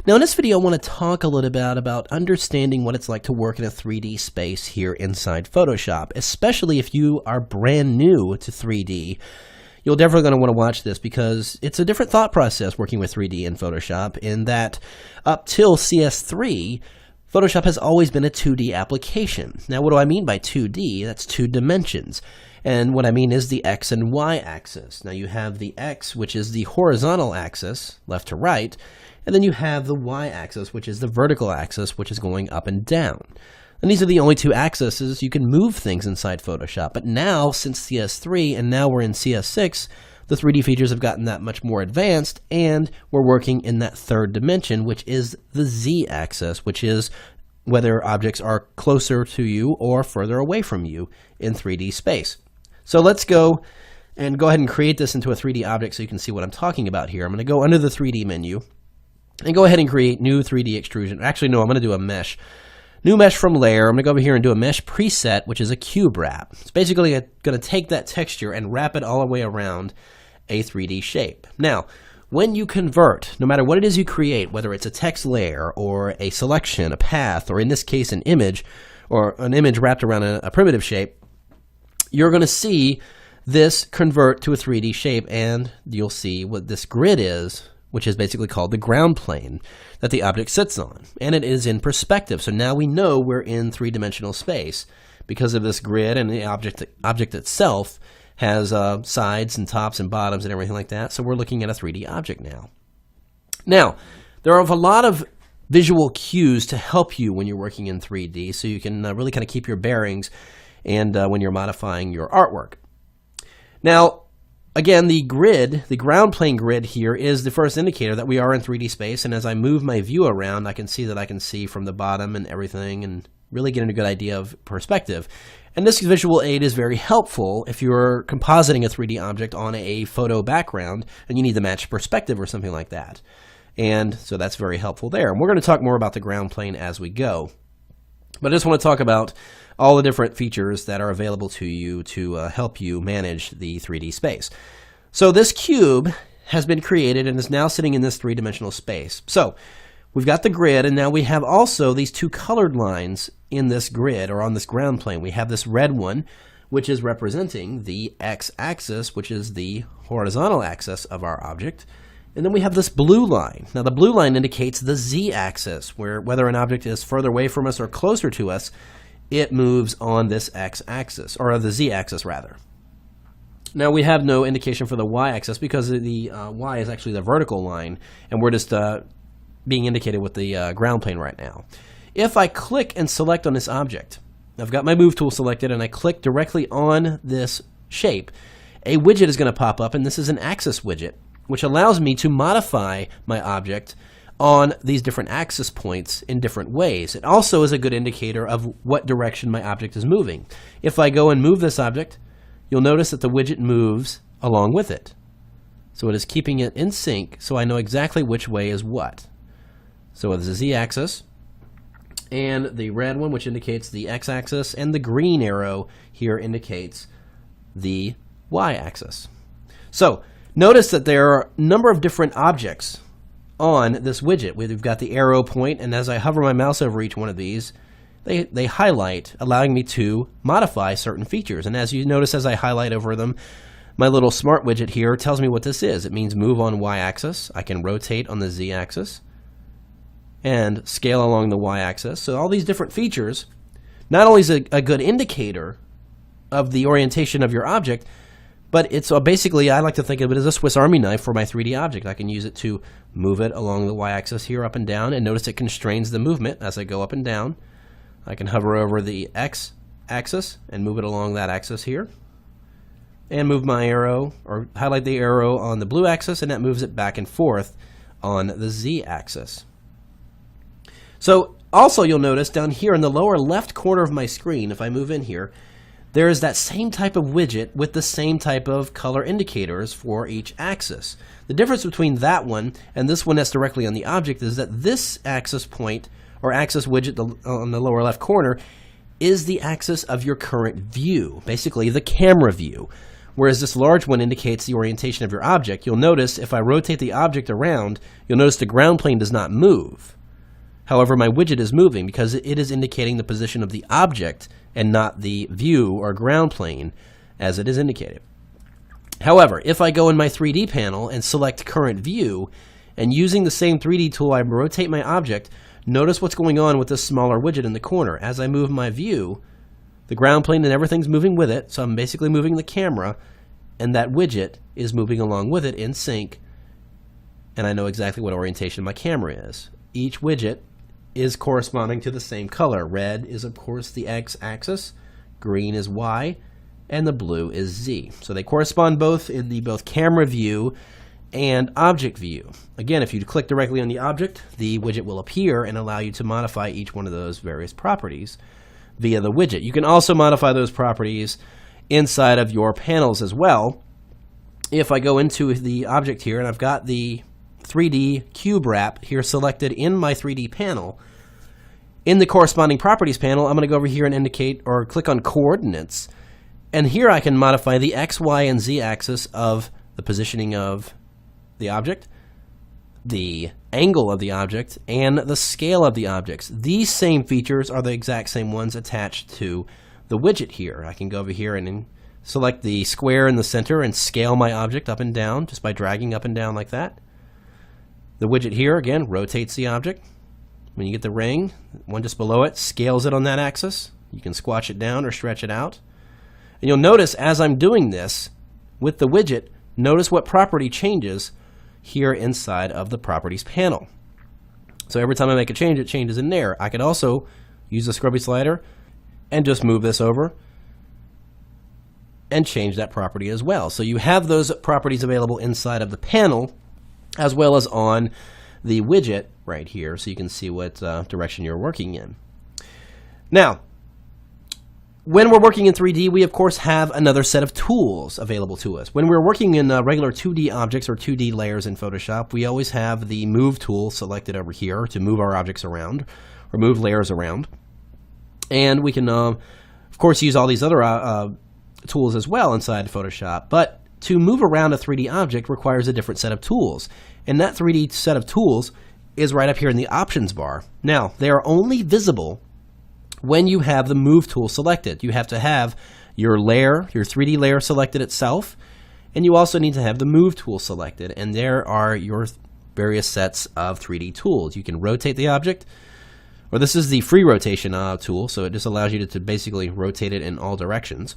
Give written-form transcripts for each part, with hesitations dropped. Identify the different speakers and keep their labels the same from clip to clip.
Speaker 1: Now in this video I want to talk a little bit about understanding what it's like to work in a 3D space here inside Photoshop, especially if you are brand new to 3D. You're definitely going to want to watch this because it's a different thought process working with 3D in Photoshop, in that up till CS3, Photoshop has always been a 2D application. Now what do I mean by 2D? That's two dimensions. And what I mean is the X and Y axis. Now you have the X, which is the horizontal axis, left to right, and then you have the Y axis, which is the vertical axis, which is going up and down. And these are the only two axes you can move things inside Photoshop. But now, since CS3 and now we're in CS6, the 3D features have gotten that much more advanced, and we're working in that third dimension, which is the Z axis, which is whether objects are closer to you or further away from you in 3D space. So let's go ahead and create this into a 3D object so you can see what I'm talking about here. I'm going to go under the 3D menu and go ahead and create new 3D extrusion. Actually, no, I'm going to do a mesh. New mesh from layer. I'm going to go over here and do a mesh preset, which is a cube wrap. It's basically going to take that texture and wrap it all the way around a 3D shape. Now, when you convert, no matter what it is you create, whether it's a text layer or a selection, a path, or in this case an image, or an image wrapped around a primitive shape, you're going to see this convert to a 3D shape, and you'll see what this grid is, which is basically called the ground plane that the object sits on. And it is in perspective, so now we know we're in three-dimensional space because of this grid, and the object itself has sides and tops and bottoms and everything like that, so we're looking at a 3D object now. Now, there are a lot of visual cues to help you when you're working in 3D, so you can really kind of keep your bearings and when you're modifying your artwork. Now, again, the grid, the ground plane grid here, is the first indicator that we are in 3D space, and as I move my view around, I can see that I can see from the bottom and everything and really get a good idea of perspective. And this visual aid is very helpful if you're compositing a 3D object on a photo background and you need to match perspective or something like that. And so that's very helpful there. And we're going to talk more about the ground plane as we go. But I just want to talk about all the different features that are available to you to help you manage the 3D space. So this cube has been created and is now sitting in this three-dimensional space. So we've got the grid, and now we have also these two colored lines in this grid, or on this ground plane. We have this red one, which is representing the X-axis, which is the horizontal axis of our object. And then we have this blue line. Now the blue line indicates the Z-axis, where whether an object is further away from us or closer to us, it moves on this X-axis, or the Z-axis rather. Now we have no indication for the Y-axis because the Y is actually the vertical line, and we're just being indicated with the ground plane right now. If I click and select on this object, I've got my move tool selected and I click directly on this shape, a widget is going to pop up, and this is an axis widget, which allows me to modify my object on these different axis points in different ways. It also is a good indicator of what direction my object is moving. If I go and move this object, you'll notice that the widget moves along with it. So it is keeping it in sync, so I know exactly which way is what. So it's the Z-axis, and the red one, which indicates the X-axis, and the green arrow here indicates the Y-axis. So notice that there are a number of different objects on this widget. We've got the arrow point, and as I hover my mouse over each one of these, they highlight, allowing me to modify certain features. And as you notice, as I highlight over them, my little smart widget here tells me what this is. It means move on Y-axis. I can rotate on the Z-axis and scale along the Y-axis. So all these different features, not only is a good indicator of the orientation of your object, but it's basically, I like to think of it as a Swiss Army knife for my 3D object. I can use it to move it along the Y-axis here up and down, and notice it constrains the movement as I go up and down. I can hover over the X-axis and move it along that axis here, and move my arrow, or highlight the arrow on the blue axis, and that moves it back and forth on the Z-axis. So also you'll notice down here in the lower left corner of my screen, if I move in here, there is that same type of widget with the same type of color indicators for each axis. The difference between that one and this one that's directly on the object is that this axis point, or axis widget on the lower left corner, is the axis of your current view, basically the camera view. whereas this large one indicates the orientation of your object. You'll notice if I rotate the object around, you'll notice the ground plane does not move. However, my widget is moving because it is indicating the position of the object and not the view or ground plane as it is indicated. However, if I go in my 3D panel and select current view, and using the same 3D tool I rotate my object, notice what's going on with this smaller widget in the corner. As I move my view, the ground plane and everything's moving with it, so I'm basically moving the camera, and that widget is moving along with it in sync, and I know exactly what orientation my camera is. Each widget is corresponding to the same color. Red is, of course, the x-axis, green is y, and the blue is z. So they correspond both in the camera view and object view. Again, if you click directly on the object, the widget will appear and allow you to modify each one of those various properties via the widget. You can also modify those properties inside of your panels as well. If I go into the object here and I've got the 3D cube wrap here selected in my 3D panel, in the corresponding properties panel, I'm going to go over here and indicate or click on coordinates. And here I can modify the x, y, and z axis of the positioning of the object, the angle of the object, and the scale of the objects. These same features are the exact same ones attached to the widget here. I can go over here and select the square in the center and scale my object up and down just by dragging up and down like that. The widget here, again, rotates the object. When you get the ring, one just below it, scales it on that axis. You can squash it down or stretch it out. And you'll notice as I'm doing this with the widget, notice what property changes here inside of the properties panel. So every time I make a change, it changes in there. I could also use the scrubby slider and just move this over and change that property as well. So you have those properties available inside of the panel as well as on the widget right here, so you can see what direction you're working in. Now, when we're working in 3D, we of course have another set of tools available to us. When we're working in regular 2D objects or 2D layers in Photoshop, we always have the Move tool selected over here to move our objects around or move layers around. And we can, of course, use all these other tools as well inside Photoshop. But to move around a 3D object requires a different set of tools. And that 3D set of tools is right up here in the options bar. Now, they are only visible when you have the Move tool selected. You have to have your layer, your 3D layer selected itself, and you also need to have the Move tool selected. And there are your various sets of 3D tools. You can rotate the object, or this is the free rotation tool, so it just allows you to basically rotate it in all directions.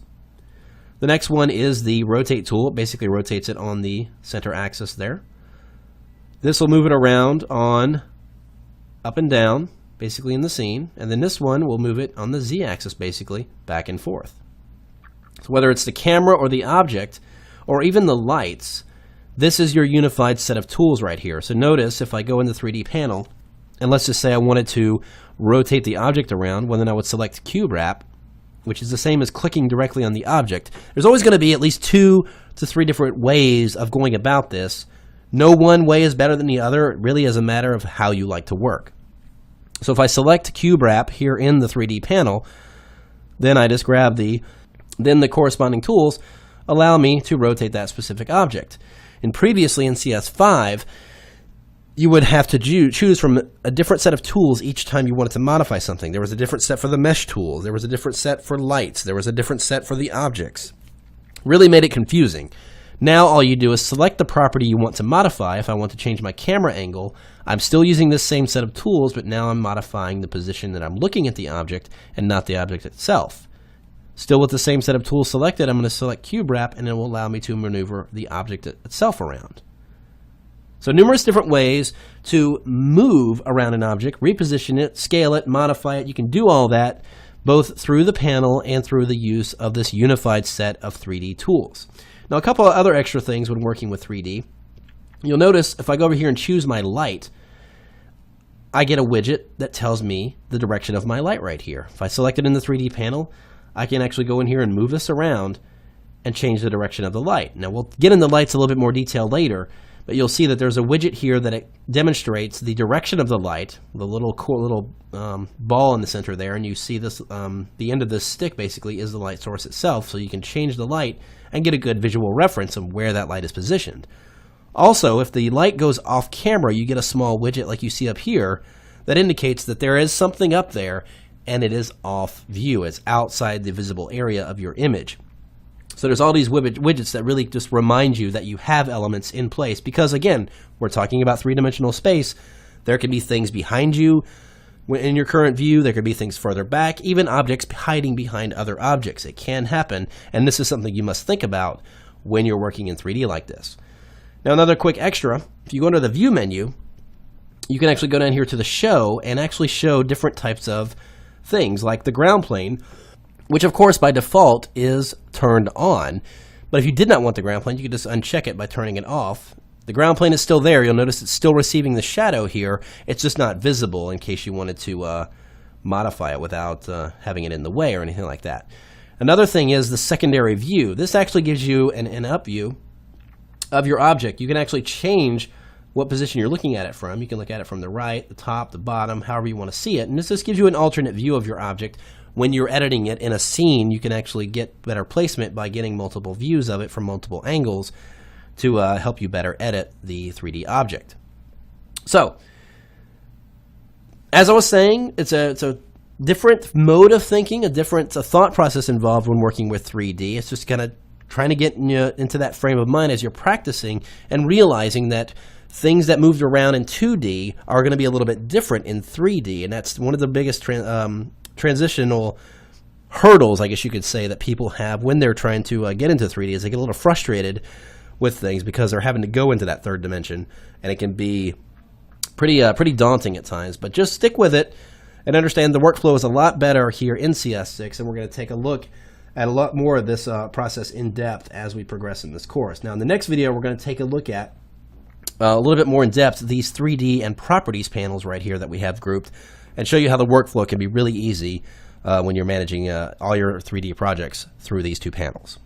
Speaker 1: The next one is the Rotate tool. It basically rotates it on the center axis there. This will move it around on up and down, basically in the scene, and then this one will move it on the z-axis, basically back and forth. So whether it's the camera or the object or even the lights, this is your unified set of tools right here. So notice if I go in the 3D panel, and let's just say I wanted to rotate the object around, well, then I would select Cube Wrap, which is the same as clicking directly on the object. There's always going to be at least 2 to 3 different ways of going about this. No one way is better than the other. It really is a matter of how you like to work. So if I select Cube Wrap here in the 3D panel, then I just grab the corresponding tools allow me to rotate that specific object. And previously in CS5, you would have to choose from a different set of tools each time you wanted to modify something. There was a different set for the mesh tools. There was a different set for lights. There was a different set for the objects. Really made it confusing. Now all you do is select the property you want to modify. If I want to change my camera angle, I'm still using this same set of tools, but now I'm modifying the position that I'm looking at the object and not the object itself. Still with the same set of tools selected, I'm going to select Cube Wrap, and it will allow me to maneuver the object itself around. So numerous different ways to move around an object, reposition it, scale it, modify it. You can do all that both through the panel and through the use of this unified set of 3D tools. Now, a couple of other extra things when working with 3D. You'll notice if I go over here and choose my light, I get a widget that tells me the direction of my light right here. If I select it in the 3D panel, I can actually go in here and move this around and change the direction of the light. Now, we'll get into lights a little bit more detail later, but you'll see that there's a widget here that it demonstrates the direction of the light, the little ball in the center there, and you see this, the end of this stick basically is the light source itself, so you can change the light and get a good visual reference of where that light is positioned. Also, if the light goes off camera, you get a small widget like you see up here that indicates that there is something up there and it is off view. It's outside the visible area of your image. So there's all these widgets that really just remind you that you have elements in place because, again, we're talking about three-dimensional space. There can be things behind you in your current view. There could be things further back, even objects hiding behind other objects. It can happen, and this is something you must think about when you're working in 3D like this. Now, another quick extra, if you go to the View menu, you can actually go down here to the Show and actually show different types of things, like the ground plane, which of course by default is turned on. But if you did not want the ground plane, you could just uncheck it by turning it off. The ground plane is still there. You'll notice it's still receiving the shadow here. It's just not visible in case you wanted to modify it without having it in the way or anything like that. Another thing is the secondary view. This actually gives you an up view of your object. You can actually change what position you're looking at it from. You can look at it from the right, the top, the bottom, however you want to see it. And this just gives you an alternate view of your object. When you're editing it in a scene, you can actually get better placement by getting multiple views of it from multiple angles to help you better edit the 3D object. So, as I was saying, it's a different mode of thinking, a different thought process involved when working with 3D. It's just kind of trying to get into that frame of mind as you're practicing and realizing that things that moved around in 2D are going to be a little bit different in 3D, and that's one of the biggest transitional hurdles, I guess you could say, that people have when they're trying to get into 3D, is they get a little frustrated with things because they're having to go into that third dimension, and it can be pretty daunting at times. But just stick with it and understand the workflow is a lot better here in CS6, and we're going to take a look at a lot more of this process in depth as we progress in this course. Now, in the next video, we're going to take a look at a little bit more in depth these 3D and properties panels right here that we have grouped, and show you how the workflow can be really easy when you're managing all your 3D projects through these two panels.